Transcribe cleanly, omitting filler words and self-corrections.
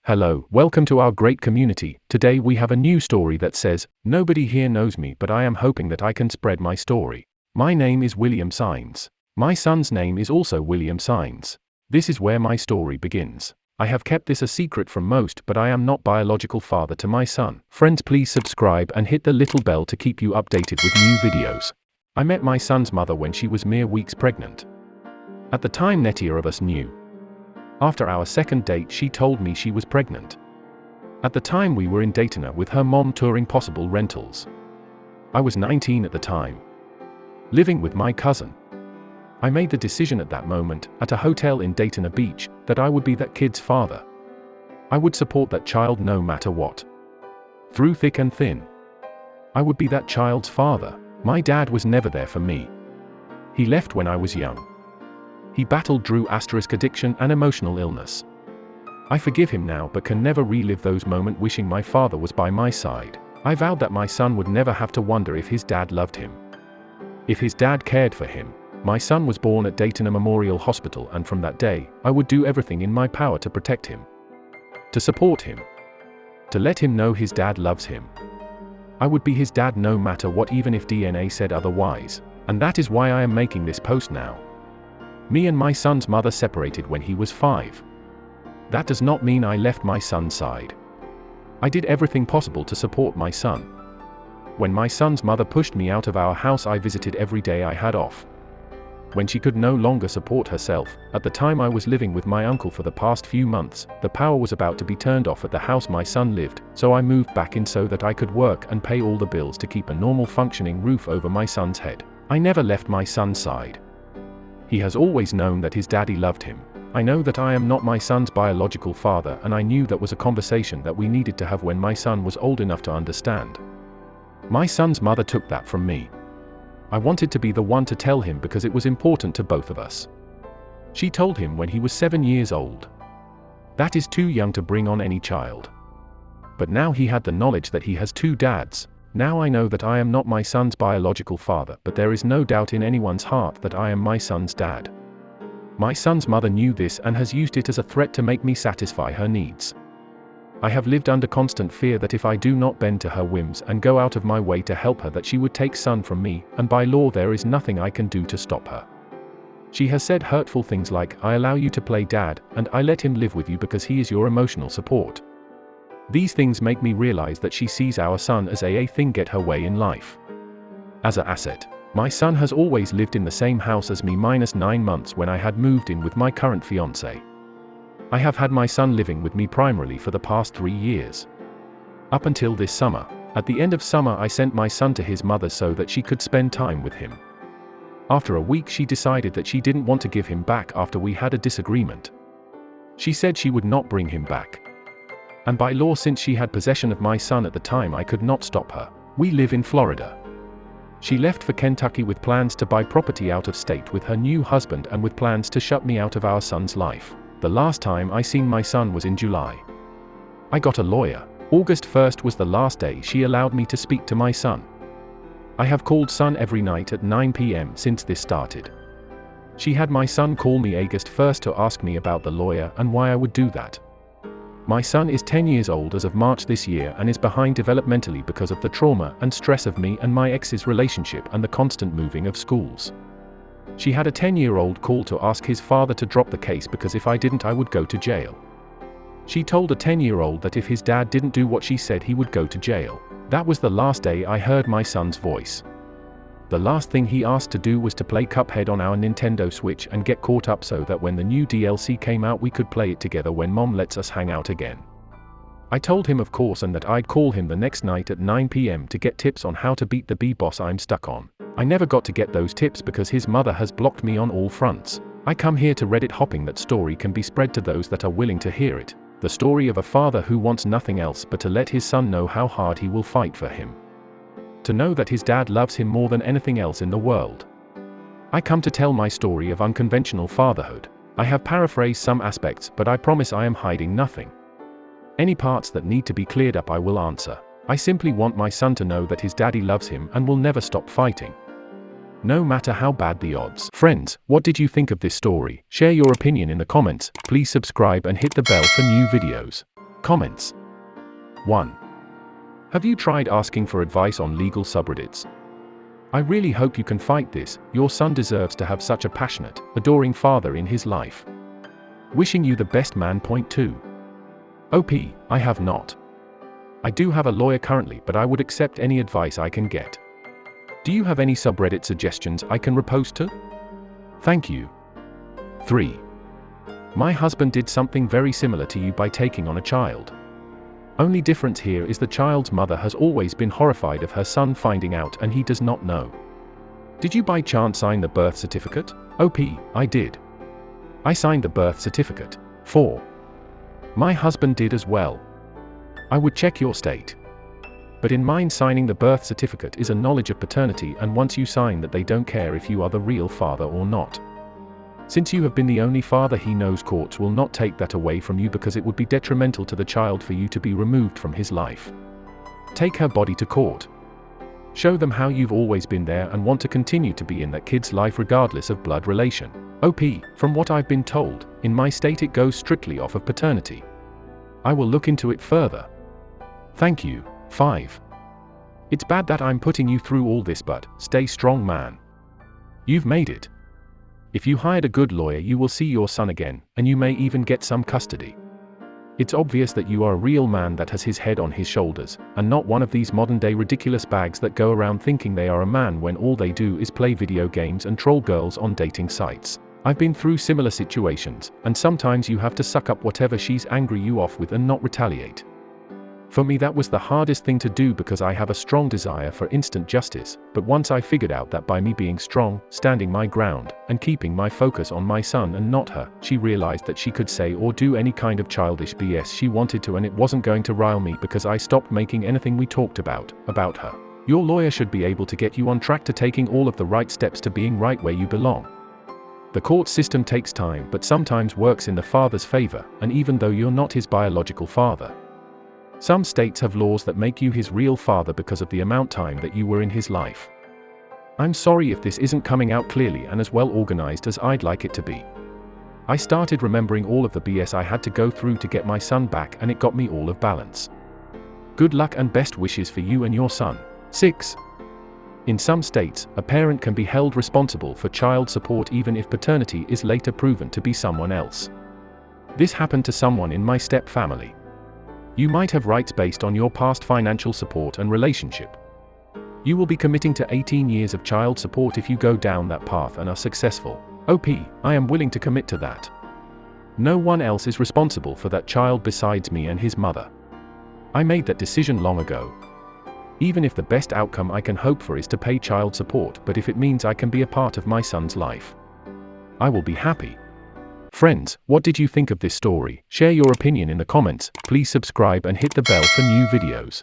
Hello, welcome to our great community. Today we have a new story that says, "Nobody here knows me, but I am hoping that I can spread my story." My name is William Sines. My son's name is also William Sines. This is where my story begins. I have kept this a secret from most, but I am not biological father to my son. Friends, please subscribe and hit the little bell to keep you updated with new videos. I met my son's mother when she was mere weeks pregnant. At the time, neither of us knew. After our second date, she told me she was pregnant. At the time, we were in Daytona with her mom touring possible rentals. I was 19 at the time, living with my cousin. I made the decision at that moment, at a hotel in Daytona Beach, that I would be that kid's father. I would support that child no matter what. Through thick and thin. I would be that child's father. My dad was never there for me. He left when I was young. He battled through addiction and emotional illness. I forgive him now, but can never relive those moments wishing my father was by my side. I vowed that my son would never have to wonder if his dad loved him, if his dad cared for him. My son was born at Daytona Memorial Hospital, and from that day, I would do everything in my power to protect him, to support him, to let him know his dad loves him. I would be his dad no matter what, even if DNA said otherwise. And that is why I am making this post now. Me and my son's mother separated when he was 5. That does not mean I left my son's side. I did everything possible to support my son. When my son's mother pushed me out of our house, I visited every day I had off. When she could no longer support herself, at the time I was living with my uncle for the past few months, the power was about to be turned off at the house my son lived, so I moved back in so that I could work and pay all the bills to keep a normal functioning roof over my son's head. I never left my son's side. He has always known that his daddy loved him. I know that I am not my son's biological father, and I knew that was a conversation that we needed to have when my son was old enough to understand. My son's mother took that from me. I wanted to be the one to tell him because it was important to both of us. She told him when he was 7 years old. That is too young to bring on any child. But now he had the knowledge that he has 2 dads. Now I know that I am not my son's biological father, but there is no doubt in anyone's heart that I am my son's dad. My son's mother knew this and has used it as a threat to make me satisfy her needs. I have lived under constant fear that if I do not bend to her whims and go out of my way to help her, that she would take son from me, and by law there is nothing I can do to stop her. She has said hurtful things like, "I allow you to play dad, and I let him live with you because he is your emotional support." These things make me realize that she sees our son as a thing get her way in life. As an asset. My son has always lived in the same house as me minus 9 months when I had moved in with my current fiancé. I have had my son living with me primarily for the past 3 years. Up until this summer. At the end of summer, I sent my son to his mother so that she could spend time with him. After a week, she decided that she didn't want to give him back after we had a disagreement. She said she would not bring him back. And by law, since she had possession of my son at the time, I could not stop her. We live in Florida. She left for Kentucky with plans to buy property out of state with her new husband and with plans to shut me out of our son's life. The last time I seen my son was in July. I got a lawyer. August 1st was the last day she allowed me to speak to my son. I have called son every night at 9 p.m. since this started. She had my son call me August 1st to ask me about the lawyer and why I would do that. My son is 10 years old as of March this year and is behind developmentally because of the trauma and stress of me and my ex's relationship and the constant moving of schools. She had a 10-year-old call to ask his father to drop the case because if I didn't, I would go to jail. She told a 10-year-old that if his dad didn't do what she said, he would go to jail. That was the last day I heard my son's voice. The last thing he asked to do was to play Cuphead on our Nintendo Switch and get caught up so that when the new DLC came out we could play it together when mom lets us hang out again. I told him of course, and that I'd call him the next night at 9 p.m. to get tips on how to beat the B-boss I'm stuck on. I never got to get those tips because his mother has blocked me on all fronts. I come here to Reddit hoping that story can be spread to those that are willing to hear it. The story of a father who wants nothing else but to let his son know how hard he will fight for him. To know that his dad loves him more than anything else in the world. I come to tell my story of unconventional fatherhood. I have paraphrased some aspects, but I promise I am hiding nothing. Any parts that need to be cleared up I will answer. I simply want my son to know that his daddy loves him and will never stop fighting. No matter how bad the odds. Friends, what did you think of this story? Share your opinion in the comments, please subscribe and hit the bell for new videos. Comments. 1. Have you tried asking for advice on legal subreddits? I really hope you can fight this. Your son deserves to have such a passionate, adoring father in his life. Wishing you the best man. Point 2. OP, I have not. I do have a lawyer currently, but I would accept any advice I can get. Do you have any subreddit suggestions I can repost to? Thank you. 3. My husband did something very similar to you by taking on a child. Only difference here is the child's mother has always been horrified of her son finding out and he does not know. Did you by chance sign the birth certificate? OP, I did. I signed the birth certificate. 4. My husband did as well. I would check your state. But in mine, signing the birth certificate is a knowledge of paternity, and once you sign that, they don't care if you are the real father or not. Since you have been the only father he knows, courts will not take that away from you because it would be detrimental to the child for you to be removed from his life. Take her body to court. Show them how you've always been there and want to continue to be in that kid's life regardless of blood relation. OP, from what I've been told, in my state it goes strictly off of paternity. I will look into it further. Thank you. 5. It's bad that I'm putting you through all this, but stay strong, man. You've made it. If you hired a good lawyer, you will see your son again, and you may even get some custody. It's obvious that you are a real man that has his head on his shoulders, and not one of these modern-day ridiculous bags that go around thinking they are a man when all they do is play video games and troll girls on dating sites. I've been through similar situations, and sometimes you have to suck up whatever she's angry you off with and not retaliate. For me, that was the hardest thing to do because I have a strong desire for instant justice, but once I figured out that by me being strong, standing my ground, and keeping my focus on my son and not her, she realized that she could say or do any kind of childish BS she wanted to, and it wasn't going to rile me because I stopped making anything we talked about her. Your lawyer should be able to get you on track to taking all of the right steps to being right where you belong. The court system takes time but sometimes works in the father's favor, and even though you're not his biological father. Some states have laws that make you his real father because of the amount time that you were in his life. I'm sorry if this isn't coming out clearly and as well organized as I'd like it to be. I started remembering all of the BS I had to go through to get my son back, and it got me all of balance. Good luck and best wishes for you and your son. 6. In some states, a parent can be held responsible for child support even if paternity is later proven to be someone else. This happened to someone in my step family. You might have rights based on your past financial support and relationship. You will be committing to 18 years of child support if you go down that path and are successful. OP, I am willing to commit to that. No one else is responsible for that child besides me and his mother. I made that decision long ago. Even if the best outcome I can hope for is to pay child support, but if it means I can be a part of my son's life, I will be happy. Friends, what did you think of this story? Share your opinion in the comments, please subscribe and hit the bell for new videos.